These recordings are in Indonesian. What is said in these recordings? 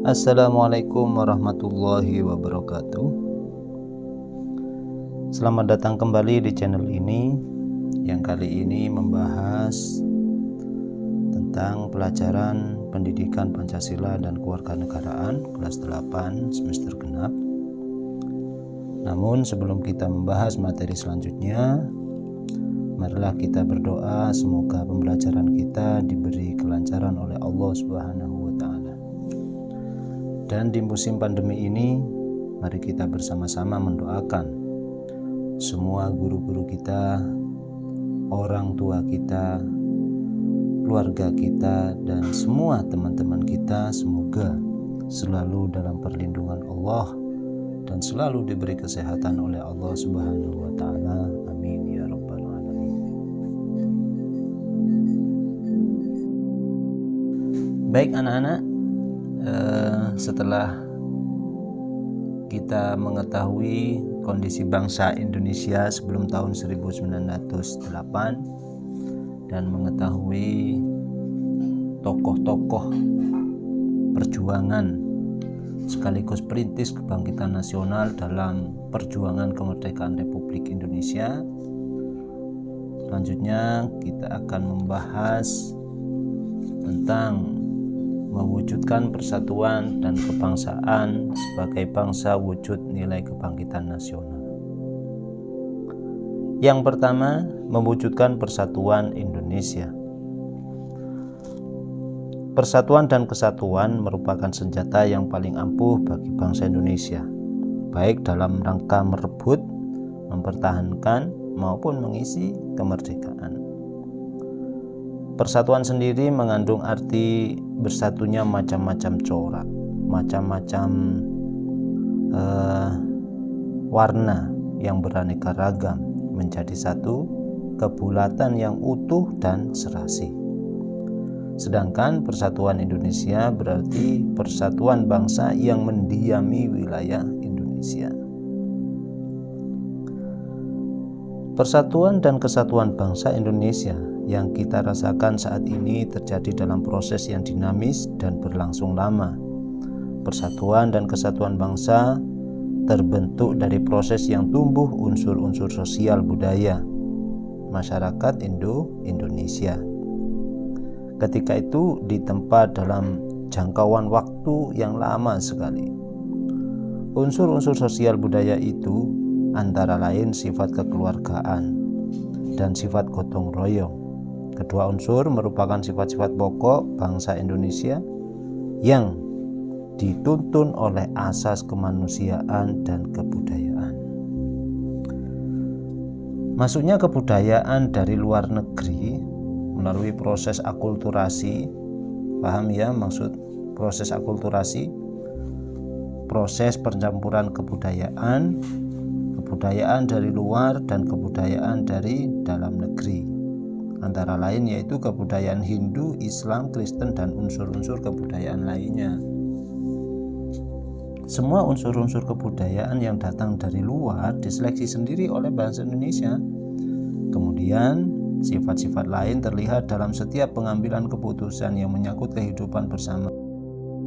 Assalamualaikum warahmatullahi wabarakatuh. Selamat datang kembali di channel ini yang kali ini membahas tentang pelajaran pendidikan Pancasila dan Kewarganegaraan kelas 8 semester genap. Namun sebelum kita membahas materi selanjutnya, marilah kita berdoa semoga pembelajaran kita diberi kelancaran oleh Allah Subhanahu wa Ta'ala. Dan di musim pandemi ini, mari kita bersama-sama mendoakan semua guru-guru kita, orang tua kita, keluarga kita, dan semua teman-teman kita semoga selalu dalam perlindungan Allah dan selalu diberi kesehatan oleh Allah Subhanahu wa Ta'ala. Amin ya rabbal alamin. Baik anak-anak, setelah kita mengetahui kondisi bangsa Indonesia sebelum tahun 1908 dan mengetahui tokoh-tokoh perjuangan sekaligus perintis kebangkitan nasional dalam perjuangan kemerdekaan Republik Indonesia, selanjutnya kita akan membahas tentang mewujudkan persatuan dan kebangsaan sebagai bangsa wujud nilai kebangkitan nasional. Yang pertama, mewujudkan persatuan Indonesia. Persatuan dan kesatuan merupakan senjata yang paling ampuh bagi bangsa Indonesia, baik dalam rangka merebut, mempertahankan, maupun mengisi kemerdekaan. Persatuan sendiri mengandung arti bersatunya macam-macam corak, macam-macam warna yang beraneka ragam menjadi satu kebulatan yang utuh dan serasi. Sedangkan persatuan Indonesia berarti persatuan bangsa yang mendiami wilayah Indonesia. Persatuan dan kesatuan bangsa Indonesia yang kita rasakan saat ini terjadi dalam proses yang dinamis dan berlangsung lama. Persatuan dan kesatuan bangsa terbentuk dari proses yang tumbuh unsur-unsur sosial budaya masyarakat Indonesia. Ketika itu ditempa dalam jangkauan waktu yang lama sekali. Unsur-unsur sosial budaya itu antara lain sifat kekeluargaan dan sifat gotong royong. Kedua unsur merupakan sifat-sifat pokok bangsa Indonesia yang dituntun oleh asas kemanusiaan dan kebudayaan. Masuknya kebudayaan dari luar negeri melalui proses akulturasi. Paham ya maksud proses akulturasi? Proses pencampuran kebudayaan dari luar dan kebudayaan dari dalam negeri. Antara lain yaitu kebudayaan Hindu, Islam, Kristen, dan unsur-unsur kebudayaan lainnya. Semua unsur-unsur kebudayaan yang datang dari luar diseleksi sendiri oleh bangsa Indonesia. Kemudian sifat-sifat lain terlihat dalam setiap pengambilan keputusan yang menyangkut kehidupan bersama,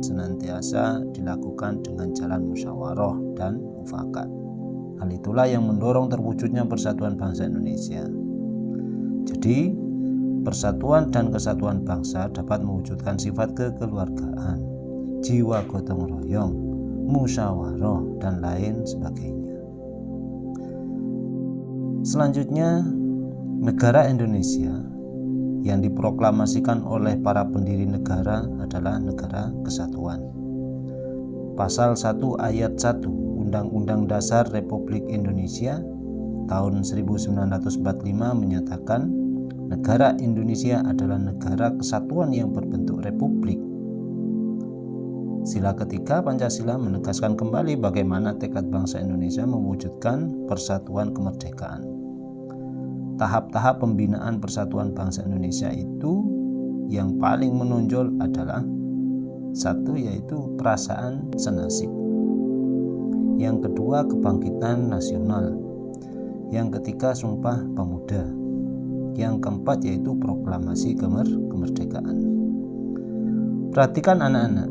senantiasa dilakukan dengan jalan musyawarah dan mufakat. Hal itulah yang mendorong terwujudnya persatuan bangsa Indonesia. Jadi, persatuan dan kesatuan bangsa dapat mewujudkan sifat kekeluargaan, jiwa gotong royong, musyawarah, dan lain sebagainya. Selanjutnya, negara Indonesia yang diproklamasikan oleh para pendiri negara adalah negara kesatuan. Pasal 1 ayat 1 Undang-Undang Dasar Republik Indonesia tahun 1945 menyatakan negara Indonesia adalah negara kesatuan yang berbentuk republik. Sila ketiga Pancasila menegaskan kembali bagaimana tekad bangsa Indonesia mewujudkan persatuan kemerdekaan. Tahap-tahap pembinaan persatuan bangsa Indonesia itu yang paling menonjol adalah satu, yaitu perasaan senasib. Yang kedua, kebangkitan nasional. Yang ketiga, Sumpah Pemuda. Yang keempat yaitu proklamasi kemerdekaan. Perhatikan anak-anak,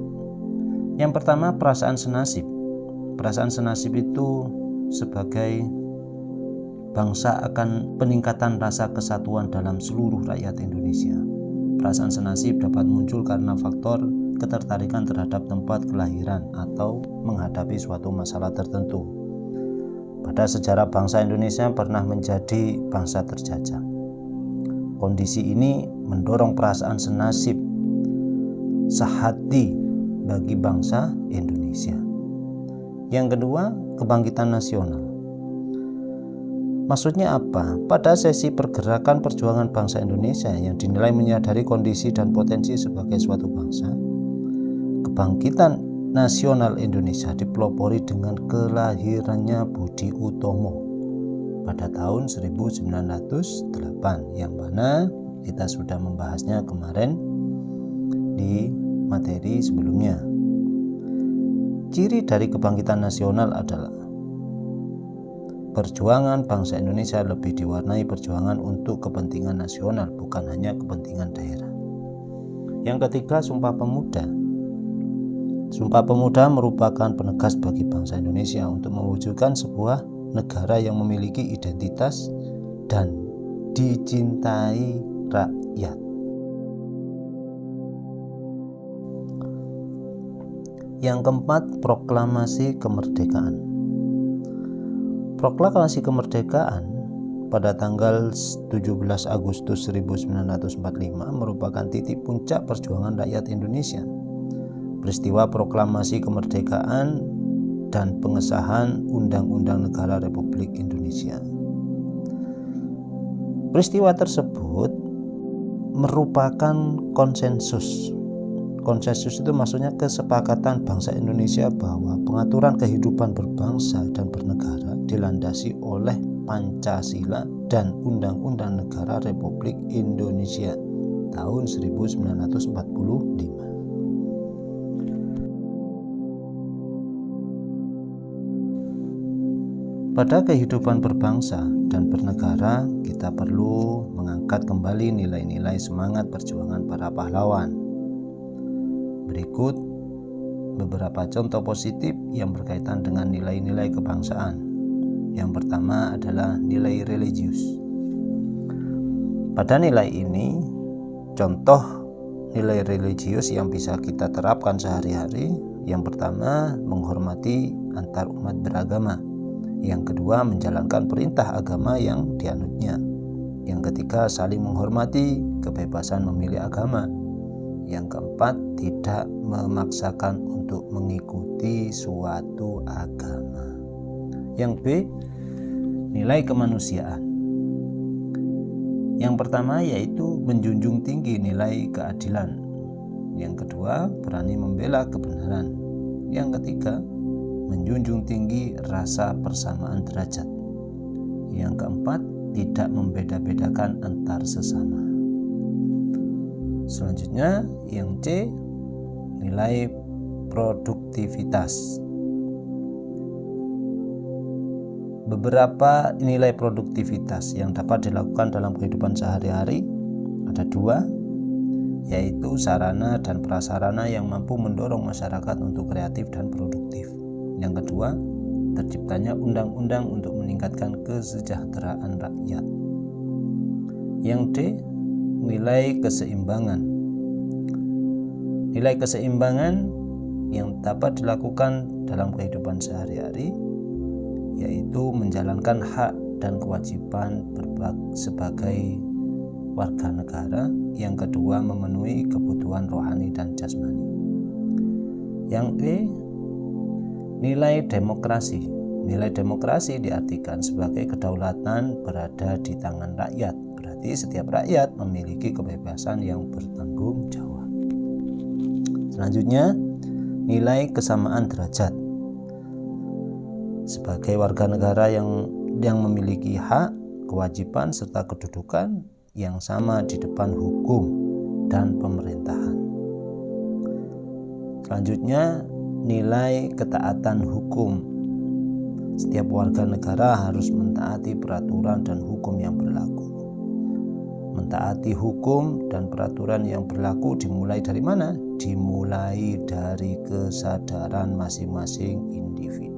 Yang pertama, perasaan senasib. Perasaan senasib itu sebagai bangsa akan peningkatan rasa kesatuan dalam seluruh rakyat Indonesia. Perasaan senasib dapat muncul karena faktor ketertarikan terhadap tempat kelahiran atau menghadapi suatu masalah tertentu. Pada sejarah bangsa Indonesia pernah menjadi bangsa terjajah. Kondisi ini mendorong perasaan senasib sehati bagi bangsa Indonesia. Yang kedua, kebangkitan nasional. Maksudnya apa? Pada sesi pergerakan perjuangan bangsa Indonesia yang dinilai menyadari kondisi dan potensi sebagai suatu bangsa, kebangkitan nasional Indonesia dipelopori dengan kelahirannya Budi Utomo pada tahun 1908, yang mana kita sudah membahasnya kemarin di materi sebelumnya. Ciri dari kebangkitan nasional adalah perjuangan bangsa Indonesia lebih diwarnai perjuangan untuk kepentingan nasional, bukan hanya kepentingan daerah. Yang ketiga, Sumpah Pemuda. Sumpah Pemuda merupakan penegas bagi bangsa Indonesia untuk mewujudkan sebuah negara yang memiliki identitas dan dicintai rakyat. Yang keempat, proklamasi kemerdekaan. Proklamasi kemerdekaan pada tanggal 17 Agustus 1945 merupakan titik puncak perjuangan rakyat Indonesia. Peristiwa proklamasi kemerdekaan dan pengesahan Undang-Undang Negara Republik Indonesia. Peristiwa tersebut merupakan konsensus. Konsensus itu maksudnya kesepakatan bangsa Indonesia bahwa pengaturan kehidupan berbangsa dan bernegara dilandasi oleh Pancasila dan Undang-Undang Negara Republik Indonesia tahun 1945. Pada kehidupan berbangsa dan bernegara, kita perlu mengangkat kembali nilai-nilai semangat perjuangan para pahlawan. Berikut beberapa contoh positif yang berkaitan dengan nilai-nilai kebangsaan. Yang pertama adalah nilai religius. Pada nilai ini, contoh nilai religius yang bisa kita terapkan sehari-hari. Yang pertama, menghormati antar umat beragama. Yang kedua, menjalankan perintah agama yang dianutnya. Yang ketiga, saling menghormati kebebasan memilih agama. Yang keempat, tidak memaksakan untuk mengikuti suatu agama. Yang B, nilai kemanusiaan. Yang pertama yaitu menjunjung tinggi nilai keadilan. Yang kedua, berani membela kebenaran. Yang ketiga, menjunjung tinggi rasa persamaan derajat. Yang keempat, tidak membeda-bedakan antar sesama. Selanjutnya, yang C, nilai produktivitas. Beberapa nilai produktivitas yang dapat dilakukan dalam kehidupan sehari-hari ada dua, yaitu sarana dan prasarana yang mampu mendorong masyarakat untuk kreatif dan produktif. Yang kedua, terciptanya undang-undang untuk meningkatkan kesejahteraan rakyat. Yang D, nilai keseimbangan. Nilai keseimbangan yang dapat dilakukan dalam kehidupan sehari-hari yaitu menjalankan hak dan kewajiban sebagai warga negara. Yang kedua, memenuhi kebutuhan rohani dan jasmani. Yang E, nilai demokrasi. Nilai demokrasi diartikan sebagai kedaulatan berada di tangan rakyat. Berarti setiap rakyat memiliki kebebasan yang bertanggung jawab. Selanjutnya, nilai kesamaan derajat. Sebagai warga negara yang memiliki hak, kewajiban serta kedudukan yang sama di depan hukum dan pemerintahan. Selanjutnya, nilai ketaatan hukum. Setiap warga negara harus mentaati peraturan dan hukum yang berlaku. Mentaati hukum dan peraturan yang berlaku dimulai dari mana? Dimulai dari kesadaran masing-masing individu.